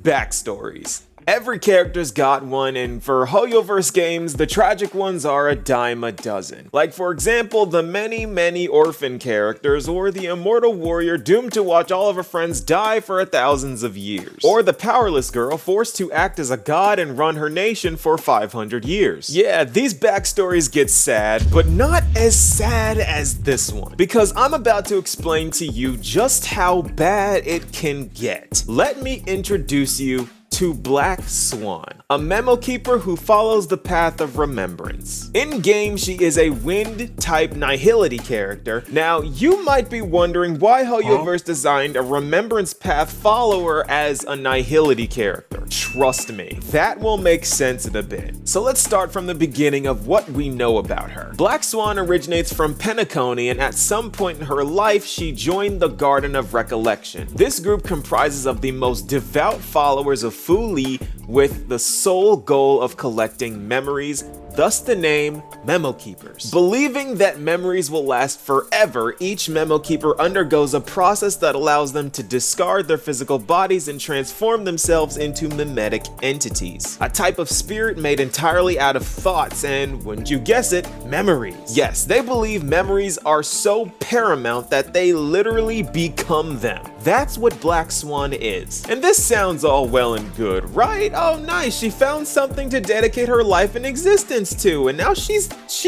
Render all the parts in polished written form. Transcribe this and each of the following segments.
Backstories. Every character's got one, and for Hoyoverse games, the tragic ones are a dime a dozen. Like for example, the many orphan characters, or the immortal warrior doomed to watch all of her friends die for thousands of years. Or the powerless girl forced to act as a god and run her nation for 500 years. Yeah, these backstories get sad, but not as sad as this one. Because I'm about to explain to you just how bad it can get. Let me introduce you to Black Swan, a memo keeper who follows the path of remembrance. In-game, she is a wind-type nihility character. Now, you might be wondering why Hoyoverse designed a remembrance path follower as a nihility character. Trust me, that will make sense in a bit. So let's start from the beginning of what we know about her. Black Swan originates from Penacony, and at some point in her life, she joined the Garden of Recollection. This group comprises of the most devout followers of Fu Li with the sole goal of collecting memories, thus the name Memo Keepers. Believing that memories will last forever, each Memo Keeper undergoes a process that allows them to discard their physical bodies and transform themselves into mimetic entities. A type of spirit made entirely out of thoughts and, wouldn't you guess it, memories. Yes, they believe memories are so paramount that they literally become them. That's what Black Swan is. And this sounds all well and good, right? Oh nice, she found something to dedicate her life and existence to, and now she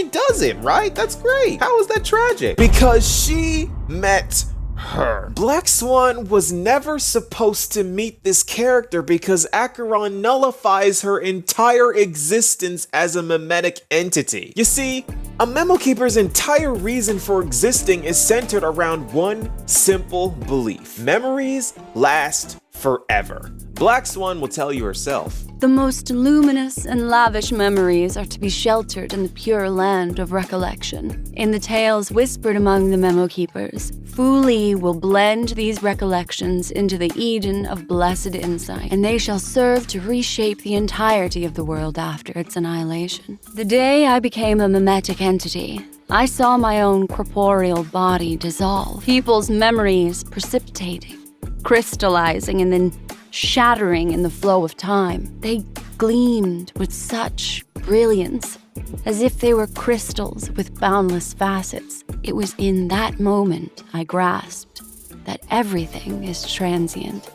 does it, right? That's great. How is that tragic? Because she met her. Black Swan was never supposed to meet this character because Acheron nullifies her entire existence as a mimetic entity. You see, a Memo Keeper's entire reason for existing is centered around one simple belief: memories last forever. Black Swan will tell you herself. The most luminous and lavish memories are to be sheltered in the pure land of recollection. In the tales whispered among the Memo Keepers, Fu Li will blend these recollections into the Eden of blessed insight, and they shall serve to reshape the entirety of the world after its annihilation. The day I became a mimetic entity, I saw my own corporeal body dissolve, people's memories precipitating, crystallizing, and then shattering in the flow of time. They gleamed with such brilliance, as if they were crystals with boundless facets. It was in that moment I grasped that everything is transient,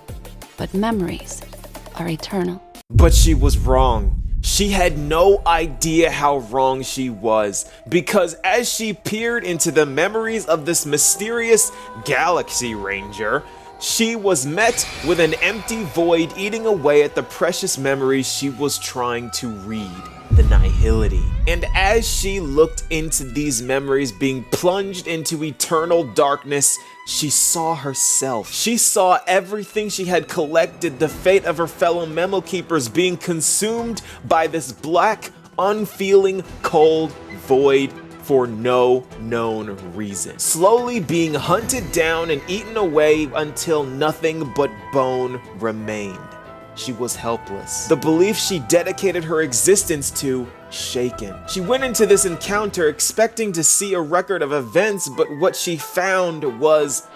but memories are eternal. But she was wrong. She had no idea how wrong she was, because as she peered into the memories of this mysterious Galaxy Ranger, she was met with an empty void eating away at the precious memories she was trying to read, the nihility. And as she looked into these memories being plunged into eternal darkness, she saw herself. She saw everything she had collected, the fate of her fellow Memo Keepers being consumed by this black, unfeeling, cold void for no known reason. Slowly being hunted down and eaten away until nothing but bone remained. She was helpless. The belief she dedicated her existence to shaken. She went into this encounter expecting to see a record of events, but what she found was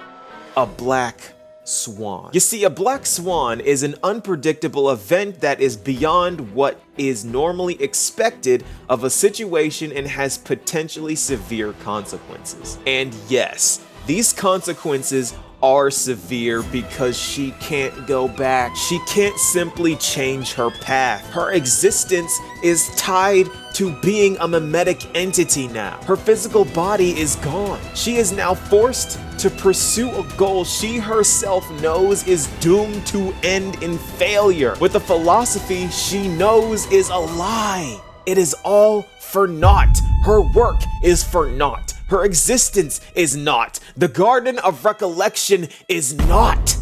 a black swan. You see, a black swan is an unpredictable event that is beyond what is normally expected of a situation and has potentially severe consequences. And yes, these consequences are severe because she can't go back. She can't simply change her path. Her existence is tied to being a mimetic entity now. Her physical body is gone. She is now forced to pursue a goal she herself knows is doomed to end in failure, with a philosophy she knows is a lie. It is all for naught. Her work is for naught. Her existence is not. The Garden of Recollection is not.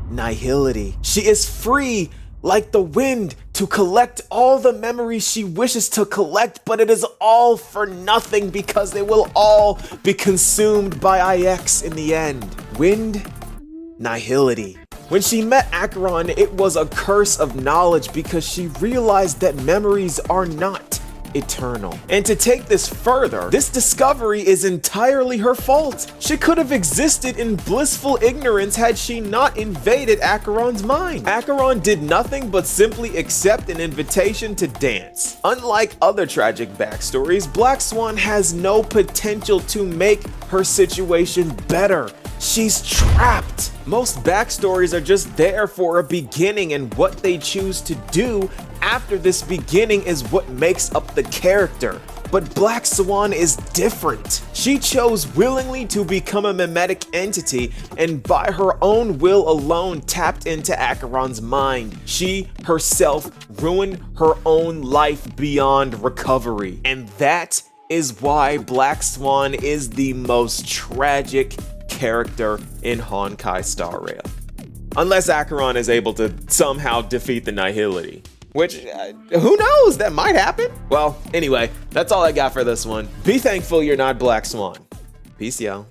Nihility. She is free like the wind to collect all the memories she wishes to collect, but it is all for nothing because they will all be consumed by IX in the end. Wind, nihility. When she met Acheron, it was a curse of knowledge because she realized that memories are not eternal. And to take this further, this discovery is entirely her fault. She could have existed in blissful ignorance had she not invaded Acheron's mind. Acheron did nothing but simply accept an invitation to dance. Unlike other tragic backstories, Black Swan has no potential to make her situation better. She's trapped. Most backstories are just there for a beginning, and what they choose to do after this beginning is what makes up the character. But Black Swan is different. She chose willingly to become a mimetic entity, and by her own will alone tapped into Acheron's mind. She herself ruined her own life beyond recovery. And that is why Black Swan is the most tragic character in Honkai Star Rail. Unless Acheron is able to somehow defeat the nihility. Which, who knows, that might happen. Well, anyway, that's all I got for this one. Be thankful you're not Black Swan. Peace, y'all.